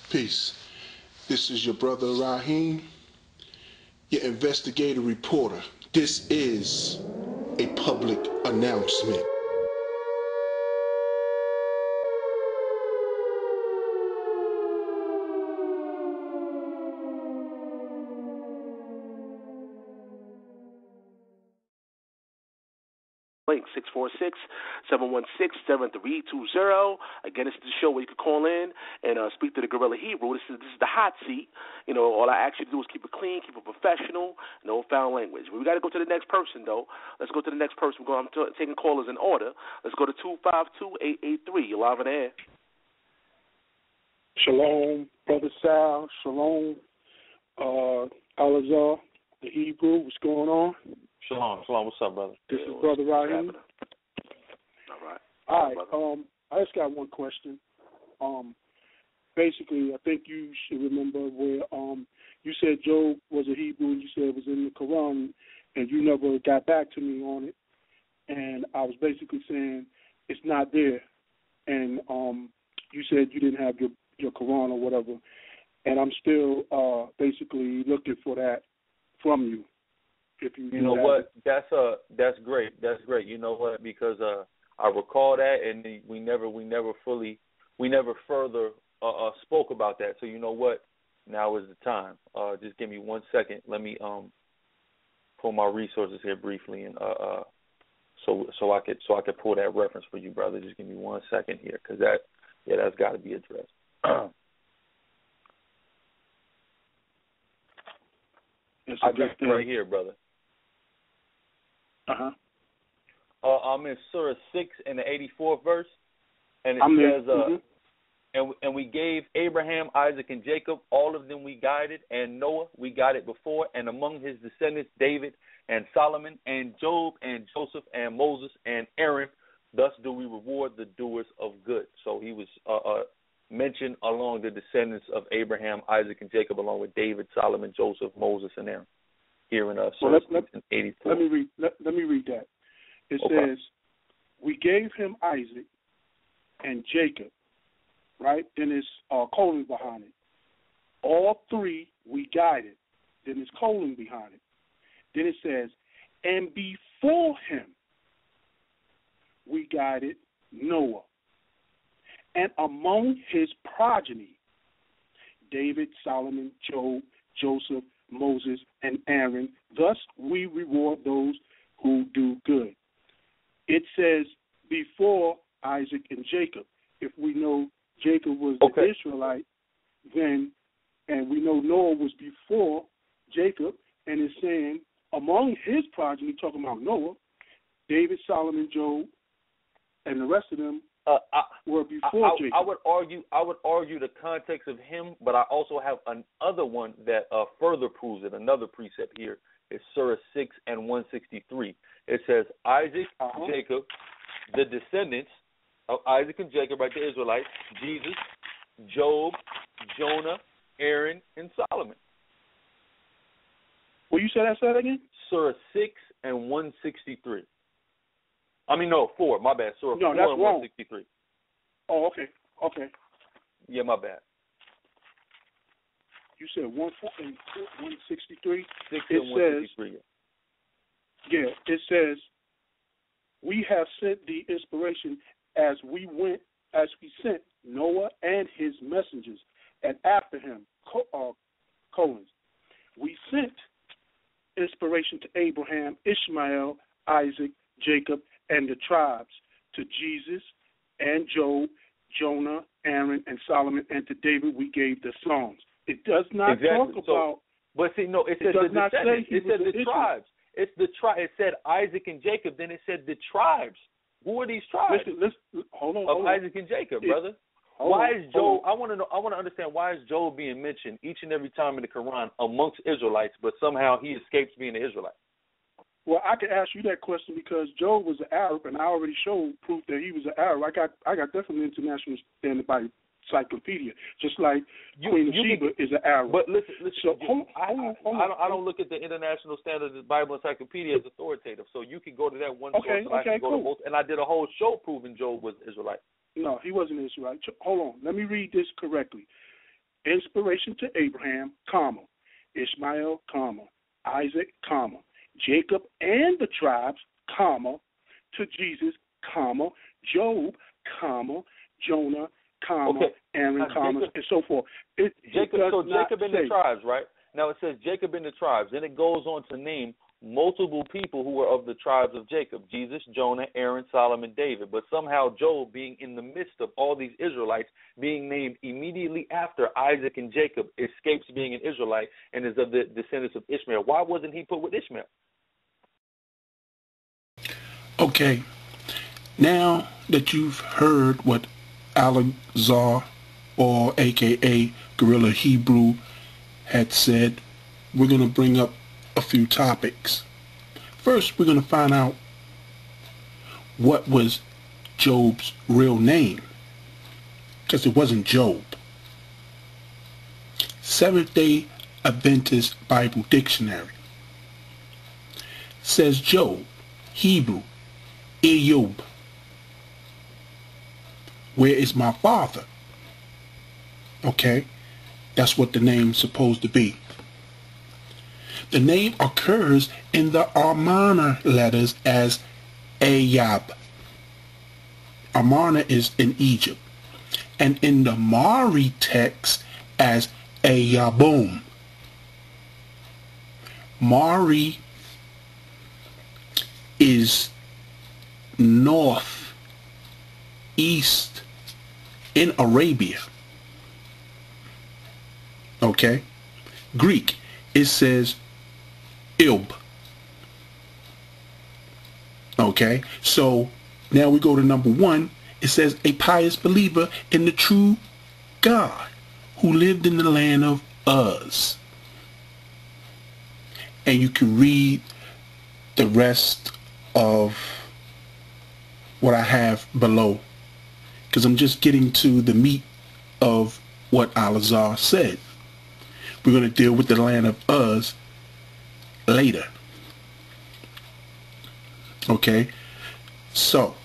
Peace. This is your brother Rahim, your investigative reporter. This is a public announcement. Link 646-716-7320. Again, this is the show where you can call in and speak to the Guerrilla Hebrew. This is the hot seat. You know, all I ask you to do is keep it clean, keep it professional, no foul language. We got to go to the next person, though. Let's go to the next person. I'm taking callers in order. Let's go to 252-883. You're live on air. Shalom, Brother Sal. Shalom, Ahlazar, the Hebrew. What's going on? Shalom. What's up, brother? This is Brother Rahim. All right. I just got one question. Basically, I think you should remember where you said Job was a Hebrew and you said it was in the Quran, and you never got back to me on it. And I was basically saying it's not there. And you said you didn't have your Quran or whatever. And I'm still basically looking for that from you. If you know what? That's great. That's great. You know what? Because I recall that, and we never further spoke about that. So you know what? Now is the time. Just give me 1 second. Let me pull my resources here briefly, and so I could pull that reference for you, brother. Just give me 1 second here, because that's got to be addressed. I got it right here, brother. I'm in Surah 6 in the 84th verse, and it says, and we gave Abraham, Isaac, and Jacob, all of them we guided, and Noah we guided before, and among his descendants David and Solomon and Job and Joseph and Moses and Aaron. Thus do we reward the doers of good. So he was mentioned along the descendants of Abraham, Isaac, and Jacob, along with David, Solomon, Joseph, Moses, and Aaron. Here in Surah 84. Let me read that. It says, we gave him Isaac and Jacob, right? Then it's colon behind it. All three we guided. Then it's colon behind it. Then it says, and before him we guided Noah. And among his progeny, David, Solomon, Job, Joseph, Moses, and Aaron. Thus we reward those who do good. It says before Isaac and Jacob. If we know Jacob was the Israelite, then, and we know Noah was before Jacob, and it's saying among his progeny, talking about Noah, David, Solomon, Job, and the rest of them were before Jacob. I would argue the context of him, but I also have another one that further proves it. Another precept here is Surah 6 and 163. It says Isaac, Jacob, the descendants of Isaac and Jacob, right, the Israelites, Jesus, Job, Jonah, Aaron, and Solomon. Well, you said that again? Surah 6 and 163. I mean, no, 4. My bad. Surah 4 and 163. Oh, okay. Yeah, my bad. You said 163? 6 and 163. Yeah, it says, we have sent the inspiration as we sent Noah and his messengers, and after him, colons. We sent inspiration to Abraham, Ishmael, Isaac, Jacob, and the tribes, to Jesus and Job, Jonah, Aaron, and Solomon, and to David we gave the songs. It does not talk about. But see, no, it said the descendants. It said the tribes. It's the tribe. It said Isaac and Jacob. Then it said the tribes. Who are these tribes? Listen, hold on. Isaac and Jacob, brother. Why is Job? I want to know. I want to understand why is Job being mentioned each and every time in the Quran amongst Israelites, but somehow he escapes being an Israelite. Well, I could ask you that question because Job was an Arab, and I already showed proof that he was an Arab. I got definitely international standard by encyclopedia, just like Queen of Sheba is an Arab. But listen. So, I don't look at the international standard of Bible encyclopedia as authoritative. So you can go to that one source, and I can go to most. And I did a whole show proving Job was Israelite. No, he wasn't Israelite. Hold on. Let me read this correctly. inspiration to Abraham, comma, Ishmael, comma, Isaac, comma, Jacob and the tribes, comma, to Jesus, comma, Job, comma, Jonah, comma, Aaron, comma, and so forth. Jacob and the tribes, right? Now it says Jacob and the tribes. Then it goes on to name multiple people who were of the tribes of Jacob: Jesus, Jonah, Aaron, Solomon, David. But somehow Job, being in the midst of all these Israelites, being named immediately after Isaac and Jacob, escapes being an Israelite and is of the descendants of Ishmael. Why wasn't he put with Ishmael? Okay, now that you've heard what Ahlazar, or aka Guerrilla Hebrew, had said, we're going to bring up a few topics. First, we're going to find out what was Job's real name, because it wasn't Job. Seventh-day Adventist Bible Dictionary says Job, Hebrew, Eyob. Where is my father? Okay, that's what the name's supposed to be. The name occurs in the Amarna letters as Ayab. Amarna is in Egypt, and in the Mari text as Ayabom. Mari is north, east in Arabia. Okay? Greek, it says Ilb. Okay? So now we go to number 1. It says a pious believer in the true God who lived in the land of Uz. And you can read the rest of what I have below, because I'm just getting to the meat of what Ahlazar said. We're going to deal with the land of Uz later. Okay, so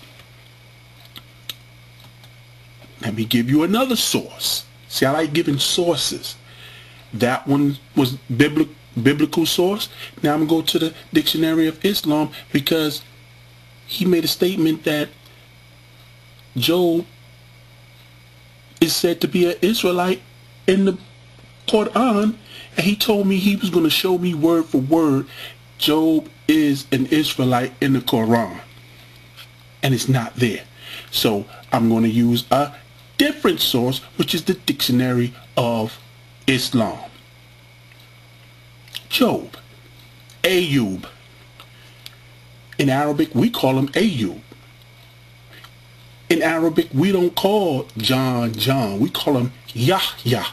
let me give you another source. See, I like giving sources. That one was biblical source. Now I'm going to go to the Dictionary of Islam, because he made a statement that Job is said to be an Israelite in the QUR'AN, and he told me he was going to show me word for word Job is an Israelite in the Quran, and it's not there. So I'm going to use a different source, which is the Dictionary of Islam. Job, Ayub. In Arabic, we call him Ayub. In Arabic, we don't call John John. We call him Yahya.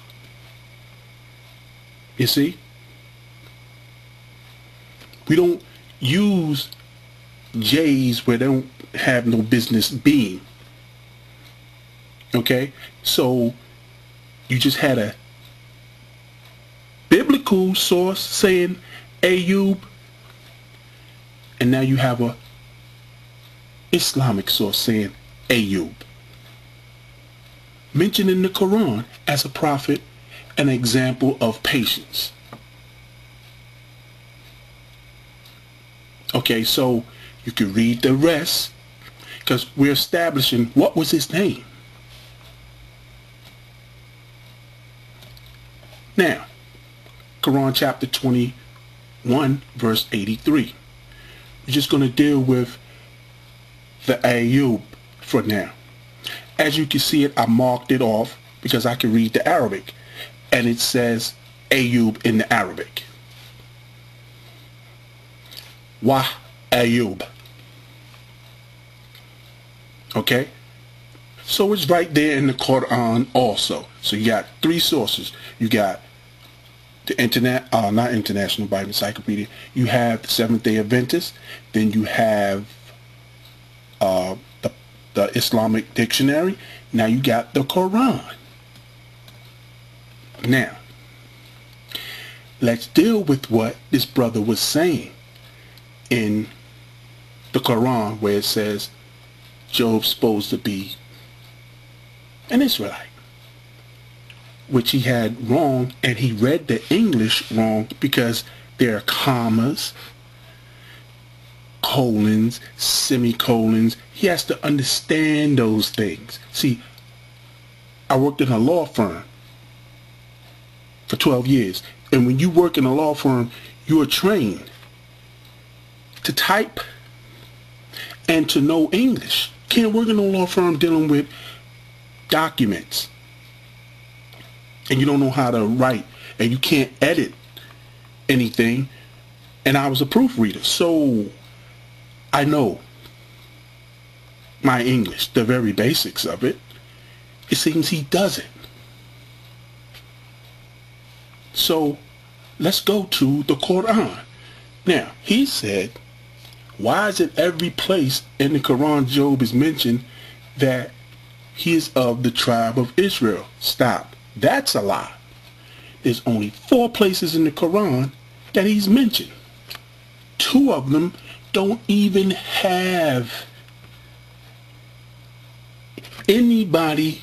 You see? We don't use J's where they don't have no business being. Okay? So, you just had a biblical source saying Ayub, and now you have a Islamic source saying Ayub. Mentioned in the Quran as a prophet, an example of patience. Okay, so you can read the rest, because we're establishing what was his name. Now, Quran chapter 21, verse 83. We're just going to deal with the Ayub for now. As you can see it, I marked it off because I can read the Arabic, and it says Ayub in the Arabic. Wah Ayub. Okay? So it's right there in the Quran also. So you got 3 sources. You got the not International Bible Encyclopedia. You have the Seventh-day Adventist. Then you have the Islamic Dictionary. Now you got the Quran. Now, let's deal with what this brother was saying in the Quran, where it says Job's supposed to be an Israelite. which he had wrong, and he read the English wrong because there are commas, colons, semicolons. He has to understand those things. See, I worked in a law firm for 12 years. And when you work in a law firm, you are trained to type and to know English. Can't work in a law firm dealing with documents and you don't know how to write and you can't edit anything. And I was a proofreader, so I know my English, the very basics of it. It seems he doesn't. So let's go to the Quran. Now, he said, why is it every place in the Quran Job is mentioned that he is of the tribe of Israel? Stop. That's a lie. There's only 4 places in the Quran that he's mentioned. 2 of them don't even have anybody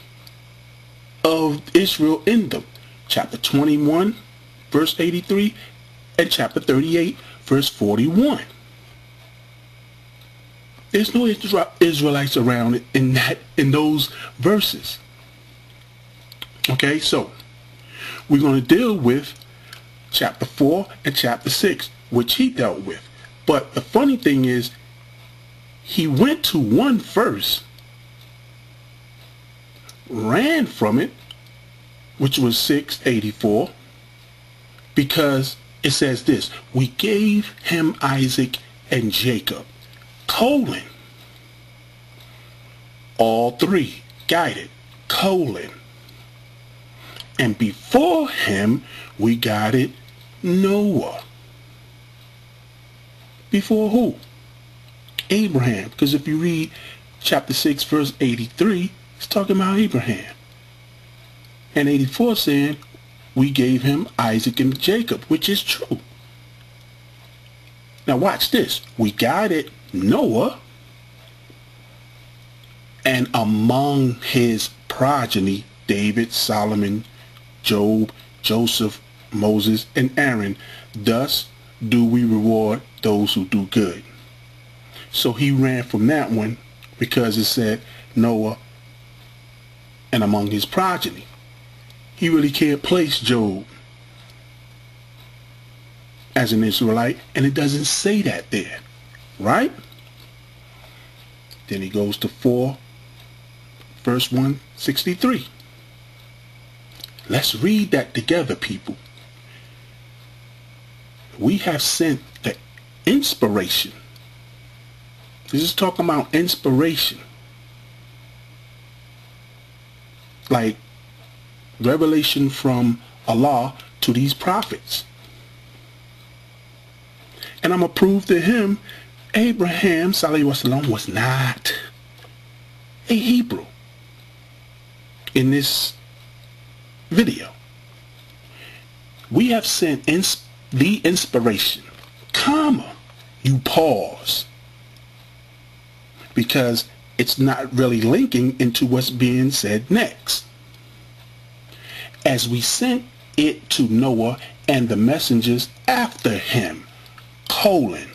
of Israel in them. Chapter 21, verse 83, and chapter 38, verse 41. There's no Israelites around in those verses. Okay, so we're going to deal with chapter 4 and chapter 6, which he dealt with. But the funny thing is, he went to one first, ran from it, which was 684, because it says this: we gave him Isaac and Jacob, colon, all 3 guided, colon, and before him we guided Noah. Before who? Abraham. Because if you read chapter 6 verse 83, it's talking about Abraham. And 84 saying we gave him Isaac and Jacob, which is true. Now watch this. We guided Noah, and among his progeny, David, Solomon, Job, Joseph, Moses, and Aaron. Thus do we reward those who do good. So he ran from that one because it said Noah and among his progeny. He really can't place Job as an Israelite, and it doesn't say that there, right? Then he goes to 4 verse 163. Let's read that together, people. We have sent the inspiration. This is talking about inspiration, like revelation from Allah to these prophets. And I'm going to prove to him Abraham ﷺ was not a Hebrew in this video. We have sent the inspiration, comma, you pause, because it's not really linking into what's being said next. As we sent it to Noah and the messengers after him, colon.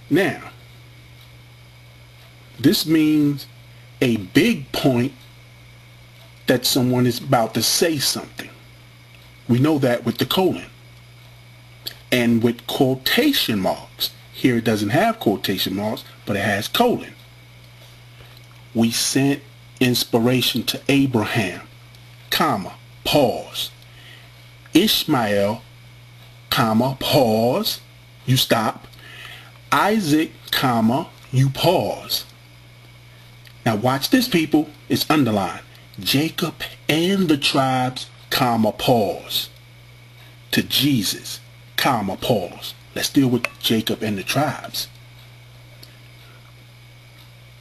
Now, this means a big point that someone is about to say something. We know that with the colon. And with quotation marks. Here it doesn't have quotation marks, but it has colon. We sent inspiration to Abraham, comma, pause. Ishmael, comma, pause, you stop. Isaac, comma, you pause. Now watch this, people. It's underlined. Jacob and the tribes, comma, pause. To Jesus, comma, pause. Let's deal with Jacob and the tribes.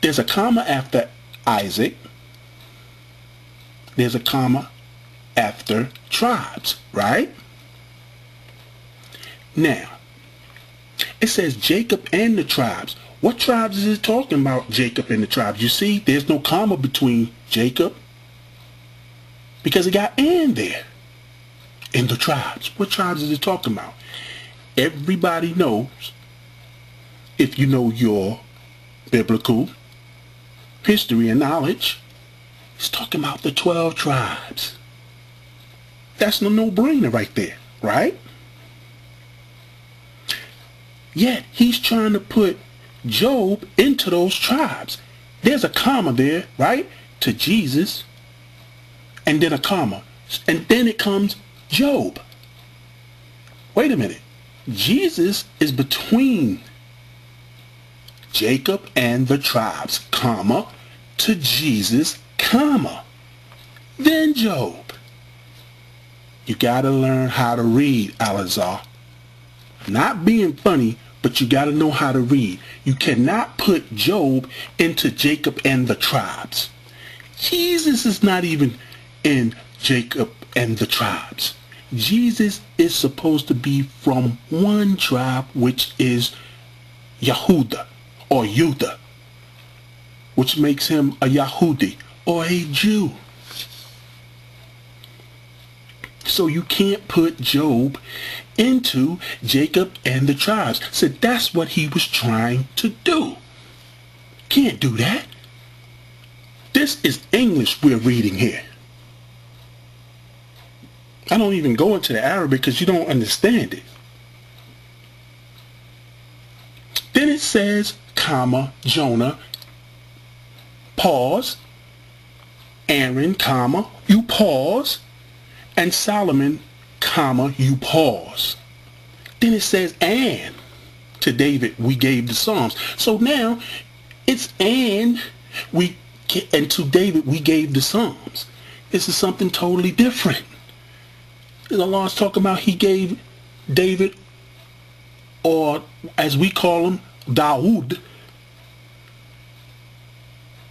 There's a comma after Isaac. There's a comma after tribes, right? Now, it says Jacob and the tribes. What tribes is it talking about, Jacob and the tribes? You see, there's no comma between Jacob because it got "and" there. In the tribes. What tribes is it talking about? Everybody knows, if you know your biblical history and knowledge, it's talking about the 12 tribes. That's a no-brainer right there, right? Yet he's trying to put Job into those tribes. There's a comma there, right? To Jesus, and then a comma, and then it comes Job. Wait a minute. Jesus is between Jacob and the tribes, comma, to Jesus, comma, then Job. You gotta learn how to read, Ahlazar. Not being funny, but you gotta know how to read. You cannot put Job into Jacob and the tribes. Jesus is not even in Jacob and the tribes. Jesus is supposed to be from one tribe, which is Yehuda or Judah, which makes him a Yahudi or a Jew. So you can't put Job into Jacob and the tribes. So that's what he was trying to do. Can't do that. This is English we're reading here. I don't even go into the Arabic because you don't understand it. Then it says, comma, Jonah, pause, Aaron, comma, you pause, and Solomon, comma, you pause. Then it says, and to David we gave the Psalms. So now it's and to David we gave the Psalms. This is something totally different. The Lord's talking about he gave David, or as we call him, Dawood,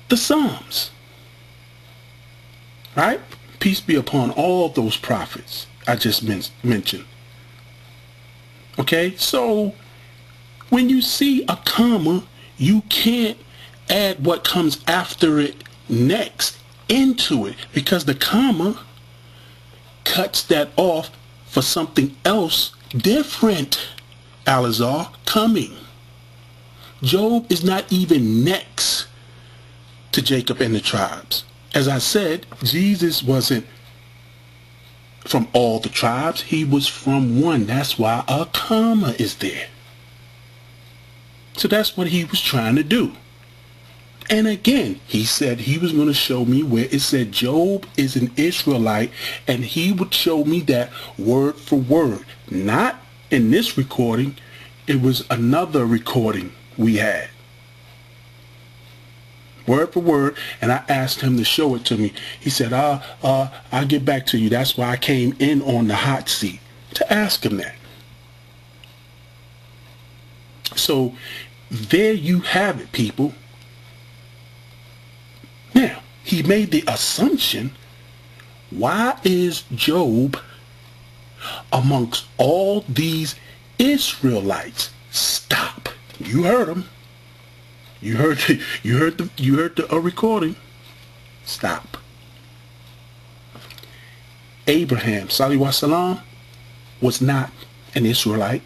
the Psalms. Right? Peace be upon all those prophets I just mentioned. Okay? So, when you see a comma, you can't add what comes after it next into it, because the comma cuts that off for something else different, Ahlazar, coming. Job is not even next to Jacob and the tribes. As I said, Jesus wasn't from all the tribes. He was from one. That's why a comma is there. So that's what he was trying to do. And again, he said he was going to show me where it said Job is an Israelite, and he would show me that word for word. Not in this recording. It was another recording we had. Word for word. And I asked him to show it to me. He said, I'll get back to you. That's why I came in on the hot seat, to ask him that. So there you have it, people. Now, he made the assumption, why is Job amongst all these Israelites? Stop. You heard him. You heard the recording. Stop. Abraham, sallallahu alaihi wasallam, was not an Israelite,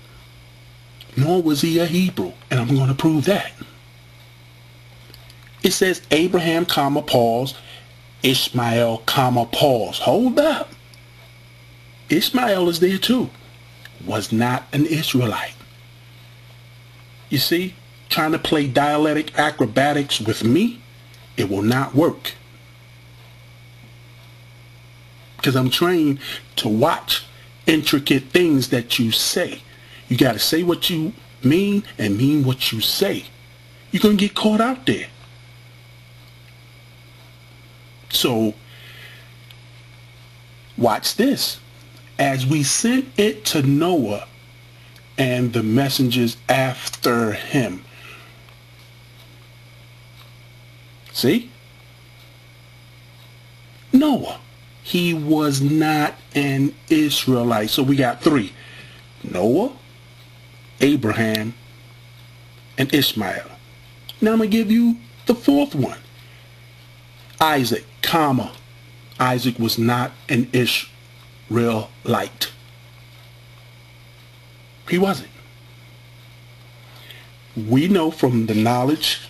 nor was he a Hebrew, and I'm going to prove that. It says Abraham, comma, pause, Ishmael, comma, pause. Hold up. Ishmael is there too. Was not an Israelite. You see, trying to play dialectic acrobatics with me, it will not work. Because I'm trained to watch intricate things that you say. You got to say what you mean and mean what you say. You're going to get caught out there. So, watch this. As we sent it to Noah and the messengers after him. See? Noah. He was not an Israelite. So we got three. Noah, Abraham, and Ishmael. Now I'm going to give you the fourth one. Isaac, comma, Isaac was not an Israelite. He wasn't. We know from the knowledge,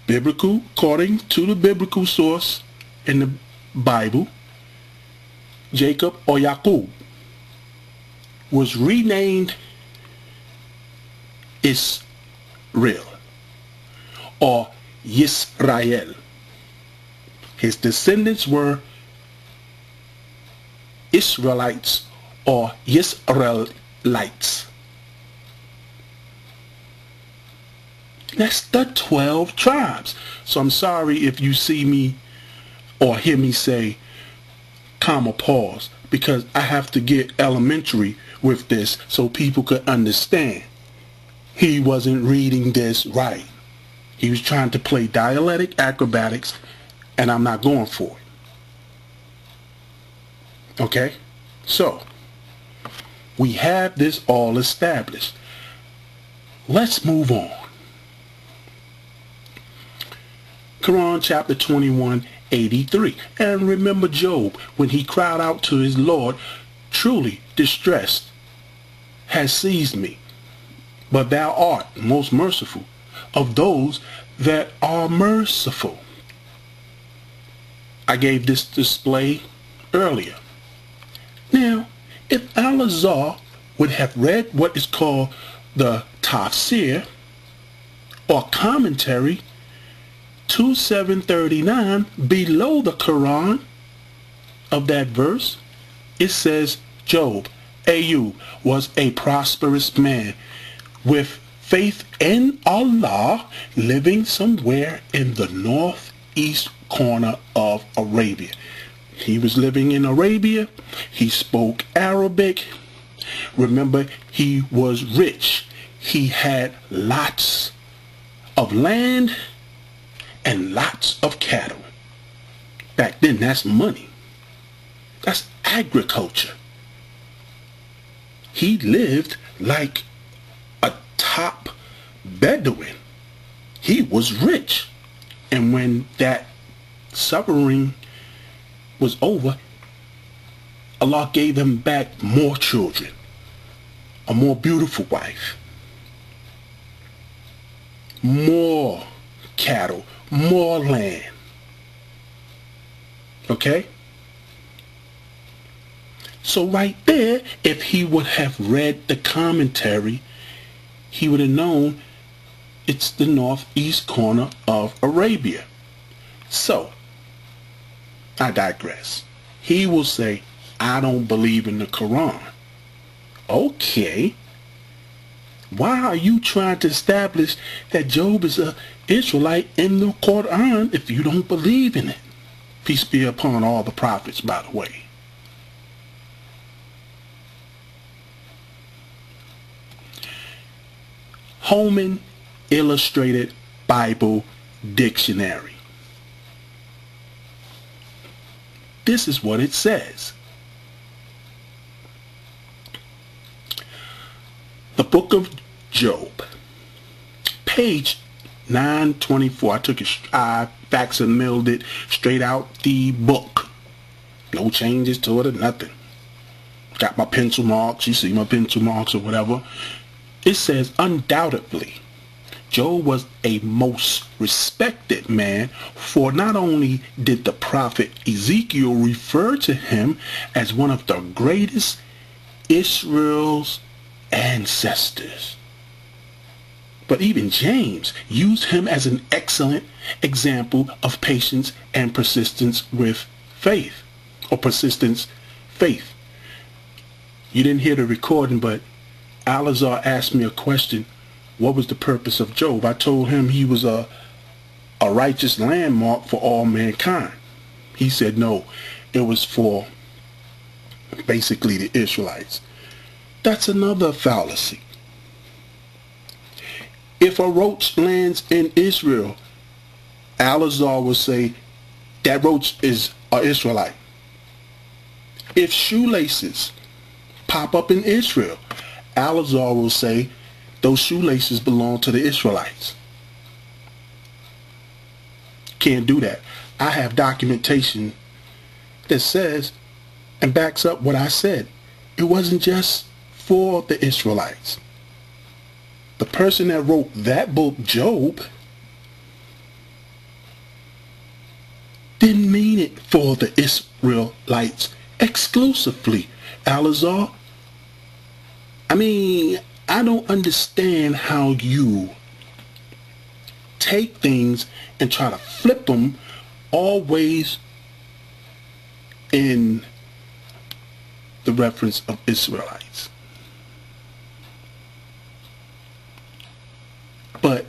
biblical, according to the biblical source in the Bible, Jacob or Yaqub was renamed Israel or Yisrael. His descendants were Israelites or Israelites. That's the 12 tribes. So I'm sorry if you see me or hear me say comma pause, because I have to get elementary with this so people could understand. He wasn't reading this right. He was trying to play dialectic acrobatics, and I'm not going for it. Okay? So, we have this all established. Let's move on. Quran chapter 21:83. And remember Job, when he cried out to his Lord, truly distress has seized me, but thou art most merciful of those that are merciful. I gave this display earlier. Now, if Ahlazar would have read what is called the tafsir or commentary 2739 below the Quran of that verse, it says Job, Ayub, was a prosperous man with faith in Allah, living somewhere in the northeast corner of Arabia. He was living in Arabia. He spoke Arabic. Remember, he was rich. He had lots of land and lots of cattle. Back then, that's money. That's agriculture. He lived like a top Bedouin. He was rich. And when that suffering was over, Allah gave him back more children, a more beautiful wife, more cattle, more land. Okay? So right there, if he would have read the commentary, he would have known it's the northeast corner of Arabia. So, I digress. He will say, I don't believe in the Quran. Okay. Why are you trying to establish that Job is an Israelite in the Quran if you don't believe in it? Peace be upon all the prophets, by the way. Holman Illustrated Bible Dictionary. This is what it says. The book of Job, page 924. I took it, I facsimiled it straight out the book. No changes to it or nothing. Got my pencil marks. You see my pencil marks or whatever. It says, undoubtedly, Job was a most respected man, for not only did the prophet Ezekiel refer to him as one of the greatest Israel's ancestors, but even James used him as an excellent example of patience and persistence with faith, or persistence faith. You didn't hear the recording, but Ahlazar asked me a question. What was the purpose of Job? I told him he was a righteous landmark for all mankind. He said no, it was for basically the Israelites. That's another fallacy. If a roach lands in Israel, Ahlazar will say that roach is an Israelite. If shoelaces pop up in Israel, Ahlazar will say those shoelaces belong to the Israelites. Can't do that. I have documentation that says and backs up what I said. It wasn't just for the Israelites. The person that wrote that book, Job, didn't mean it for the Israelites exclusively. Ahlazar, I mean, I don't understand how you take things and try to flip them always in the reference of Israelites. But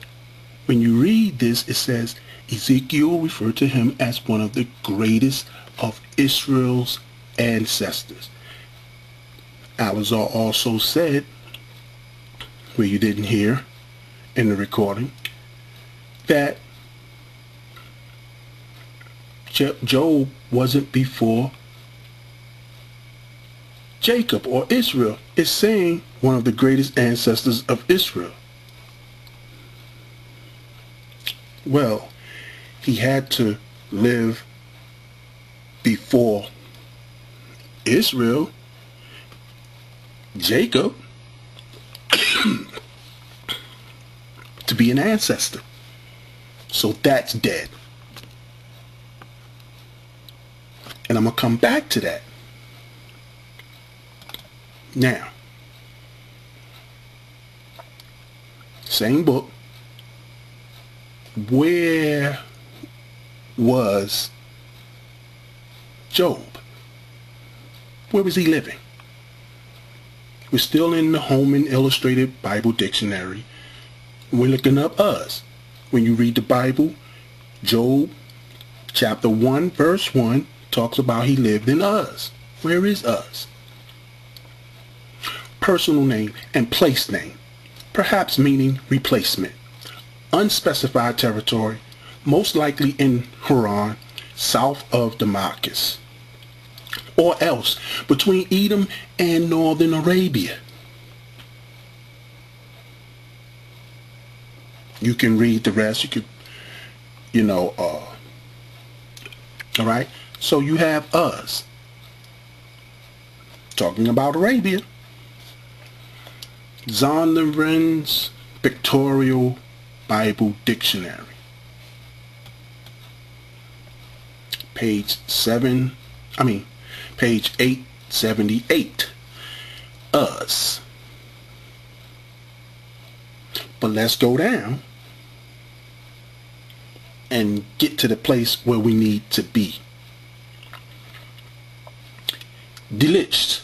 when you read this, it says Ezekiel referred to him as one of the greatest of Israel's ancestors. Ahlazar also said, where you didn't hear in the recording, that Job wasn't before Jacob or Israel. It's saying one of the greatest ancestors of Israel. Well, he had to live before Israel, Jacob, to be an ancestor. So that's dead. And I'm going to come back to that. Now, same book. Where was Job? Where was he living? We're still in the Holman Illustrated Bible Dictionary. We're looking up Uz. When you read the Bible, Job chapter 1 verse 1 talks about he lived in Uz. Where is Uz? Personal name and place name, perhaps meaning replacement. Unspecified territory, most likely in Haran, south of Damascus, or else between Edom and northern Arabia. You can read the rest. You could, all right. So you have us talking about Arabia. Zondervan's Pictorial Bible Dictionary, page 878. Us. But let's go down and get to the place where we need to be. Delitzsch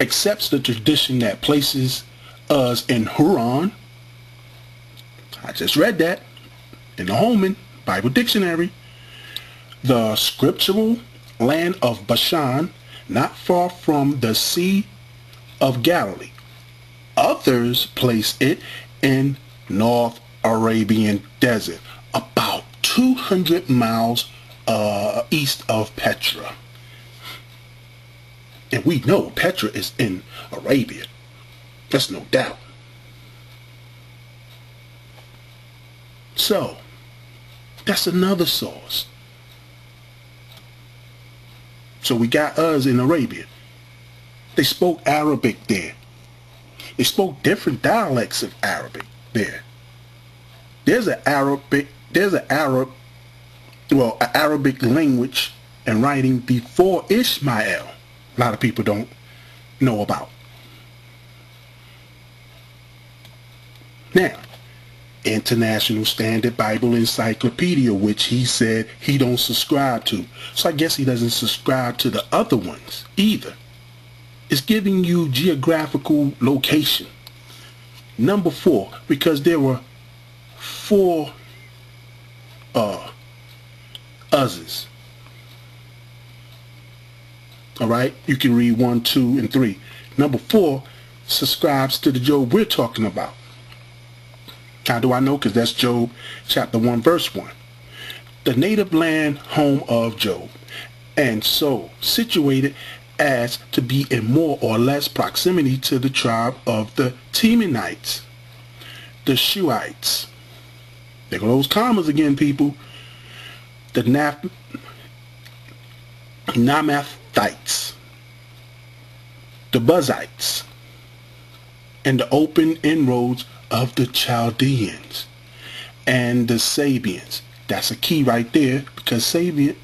accepts the tradition that places us in Haran. I just read that in the Holman Bible Dictionary. The scriptural land of Bashan, not far from the Sea of Galilee. Others place it in North Arabian Desert, about 200 miles east of Petra. And we know Petra is in Arabia. That's no doubt. So, that's another source. So we got us in Arabia. They spoke Arabic there. They spoke different dialects of Arabic there. There's an Arabic language and writing before Ishmael. A lot of people don't know about. Now, International Standard Bible Encyclopedia, which he said he don't subscribe to. So I guess he doesn't subscribe to the other ones either. It's giving you geographical location. Number 4, because there were 4 Uz's. Alright, you can read 1, 2, and 3. Number 4 subscribes to the Job we're talking about. How do I know? Because that's Job chapter 1 verse 1. The native land home of Job, and so situated as to be in more or less proximity to the tribe of the Temanites, the Shuites. There go those commas again, people. The Namathites, the Buzites, and the open inroads of the Chaldeans and the Sabians. That's a key right there, because Sabian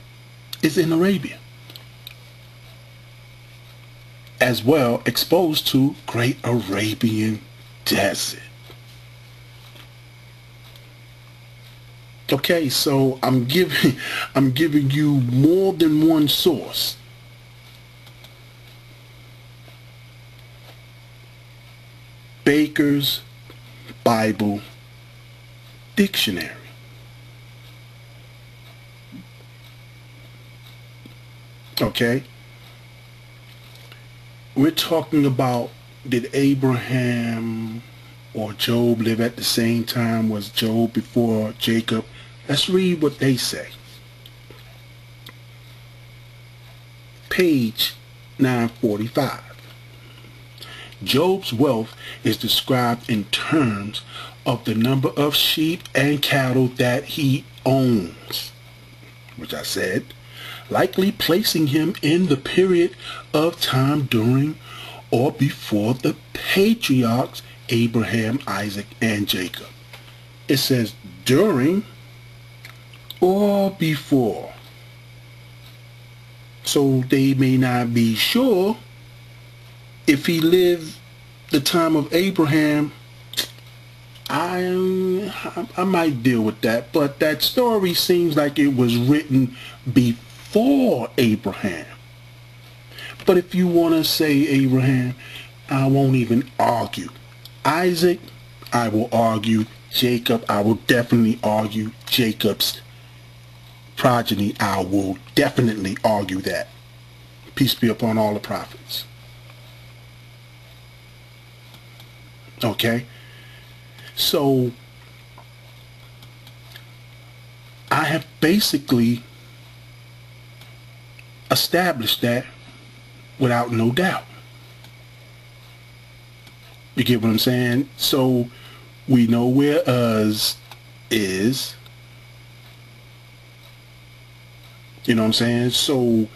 is in Arabia, as well exposed to Great Arabian Desert. Okay, so I'm giving you more than one source. Baker's Bible Dictionary. Okay? We're talking about, did Abraham or Job live at the same time? Was Job before Jacob? Let's read what they say. Page 945. Job's wealth is described in terms of the number of sheep and cattle that he owns, which I said, likely placing him in the period of time during or before the patriarchs Abraham, Isaac, and Jacob. It says during or before. So they may not be sure if he lived the time of Abraham. I might deal with that, but that story seems like it was written before Abraham. But if you want to say Abraham, I won't even argue. Isaac, I will argue. Jacob, I will definitely argue. Jacob's progeny, I will definitely argue that. Peace be upon all the prophets. Okay? So, I have basically established that without no doubt. You get what I'm saying? So, we know where Uz is. You know what I'm saying? So,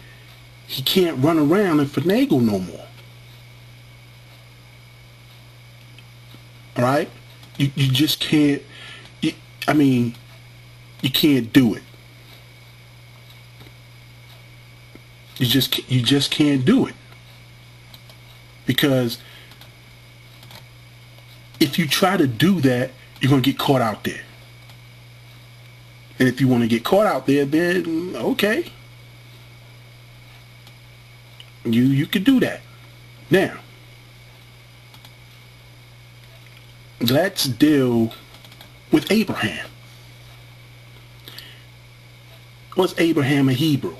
he can't run around and finagle no more. Alright? You just can't, I mean, you can't do it. You just can't do it. Because if you try to do that, you're going to get caught out there. And if you want to get caught out there, then okay. You could do that. Now, let's deal with Abraham. Was Abraham a Hebrew?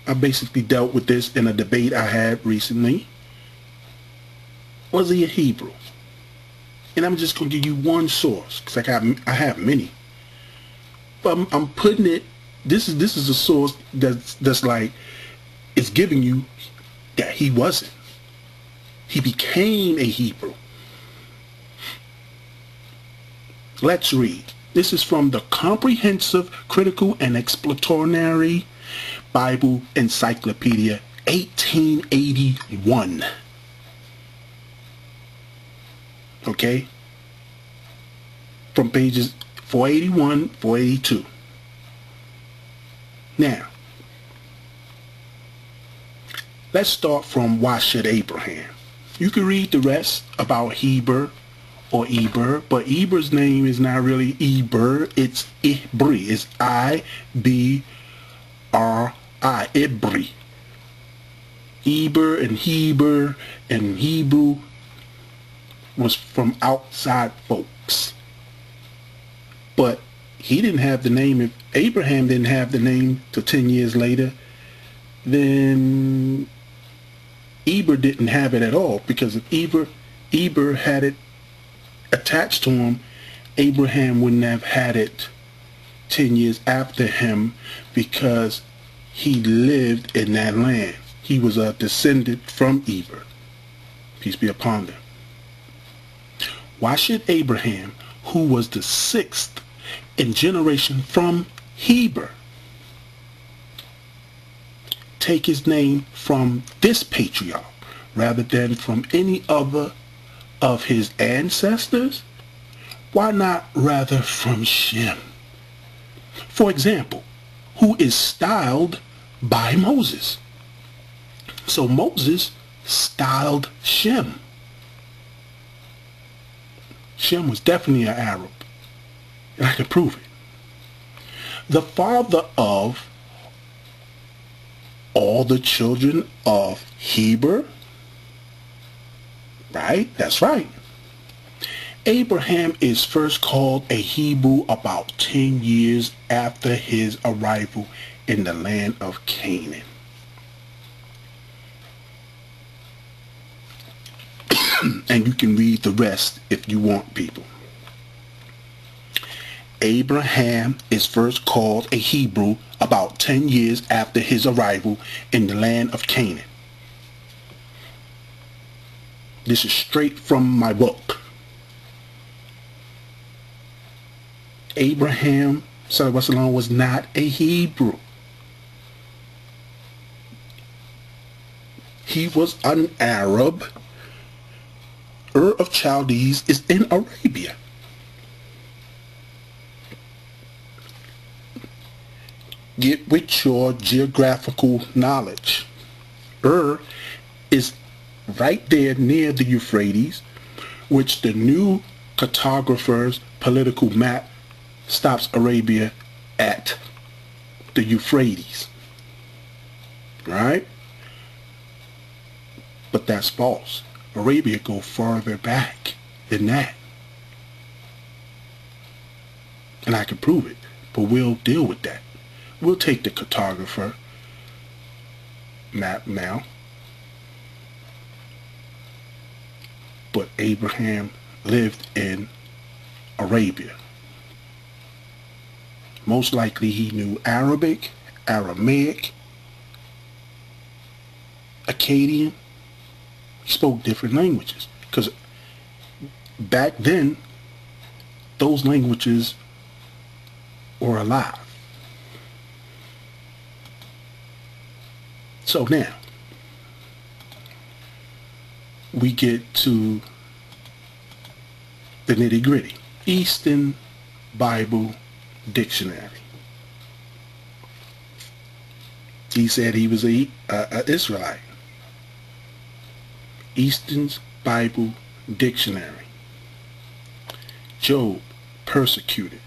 I basically dealt with this in a debate I had recently. Was he a Hebrew? And I'm just going to give you one source, because I have many. But I'm putting it, this is a source that's like, it's giving you that he wasn't. He became a Hebrew. Let's read. This is from the Comprehensive, Critical, and Explanatory Bible Encyclopedia, 1881. Okay? From pages 481, 482. Now, let's start from why should Abraham? You can read the rest about Heber or Eber, but Eber's name is not really Eber, it's Ibri. It's I-B-R-I, Ibri. Eber and Heber and Hebrew was from outside folks. But he didn't have the name. If Abraham didn't have the name till 10 years later, then Eber didn't have it at all, because if Eber had it attached to him, Abraham wouldn't have had it 10 years after him, because he lived in that land. He was a descendant from Eber. Peace be upon them. Why should Abraham, who was the 6th in generation from Heber, take his name from this patriarch rather than from any other of his ancestors? Why not rather from Shem? For example, who is styled by Moses. So Moses styled Shem. Shem was definitely an Arab, and I can prove it. The father of all the children of Heber, right? That's right. Abraham is first called a Hebrew about 10 years after his arrival in the land of Canaan. And you can read the rest if you want, people. Abraham is first called a Hebrew about 10 years after his arrival in the land of Canaan. This is straight from my book. Abraham was not a Hebrew. He was an Arab. Ur of Chaldees is in Arabia. Get with your geographical knowledge. Ur is right there near the Euphrates, which the new cartographer's political map stops Arabia at the Euphrates. Right? But that's false. Arabia go farther back than that. And I can prove it, but we'll deal with that. We'll take the cartographer map now. But Abraham lived in Arabia. Most likely he knew Arabic, Aramaic, Akkadian. He spoke different languages. Because back then, those languages were alive. So now, we get to the nitty-gritty. Eastern Bible Dictionary. He said he was a Israelite. Eastern's Bible Dictionary. Job, persecuted.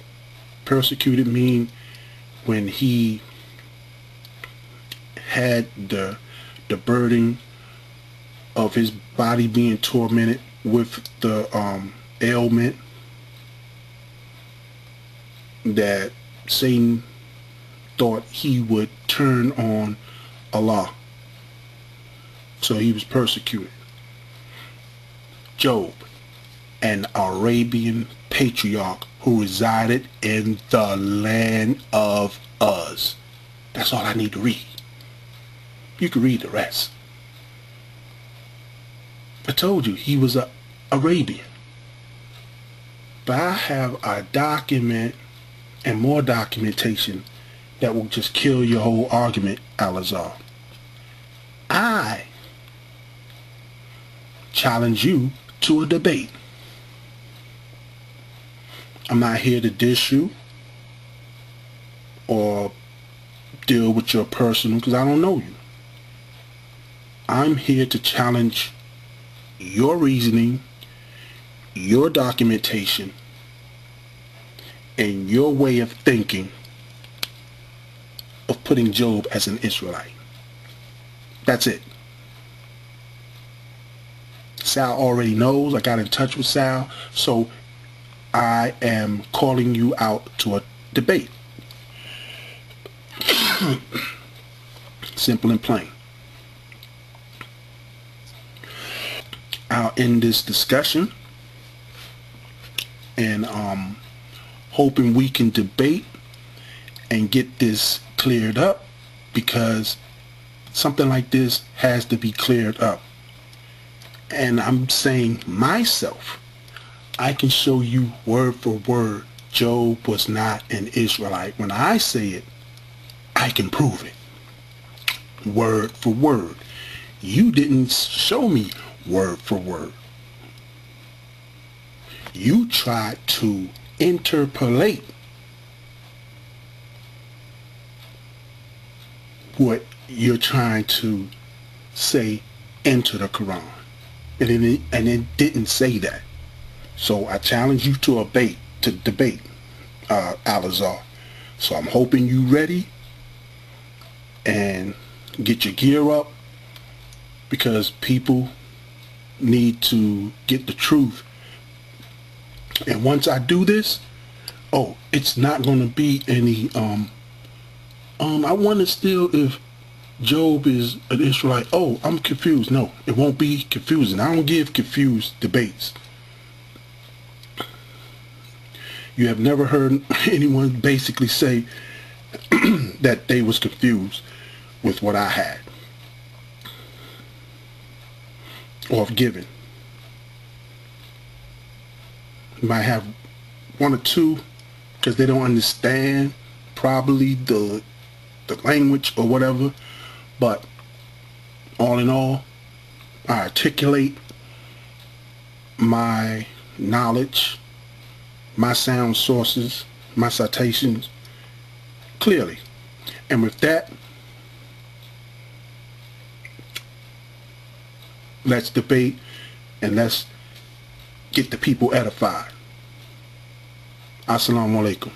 Persecuted mean when he had the burden of his body being tormented with the ailment that Satan thought he would turn on Allah. So he was persecuted. Job, an Arabian patriarch who resided in the land of Uz. That's all I need to read. You can read the rest. I told you he was an Arabian. But I have a document and more documentation that will just kill your whole argument, Ahlazar. I challenge you to a debate. I'm not here to diss you or deal with your personal, because I don't know you. I'm here to challenge your reasoning, your documentation, and your way of thinking of putting Job as an Israelite. That's it. Sal already knows. I got in touch with Sal, so I am calling you out to a debate. Simple and plain. I'll end this discussion and hoping we can debate and get this cleared up, because something like this has to be cleared up. And I'm saying myself, I can show you word for word Job was not an Israelite. When I say it, I can prove it. word for word. You didn't show me word for word. You tried to interpolate what you're trying to say into the Quran. And it didn't say that. So I challenge you to debate, Ahlazar. So I'm hoping you ready and get your gear up, because people need to get the truth. And once I do this, it's not going to be any I wonder still if Job is an Israelite. I'm confused. No, it won't be confusing. I don't give confused debates. You have never heard anyone basically say that they was confused with what I had or have given. You might have one or two because they don't understand probably the language or whatever, but all in all, I articulate my knowledge, my sound sources, my citations clearly. And with that, let's debate and let's get the people edified. Assalamu alaikum.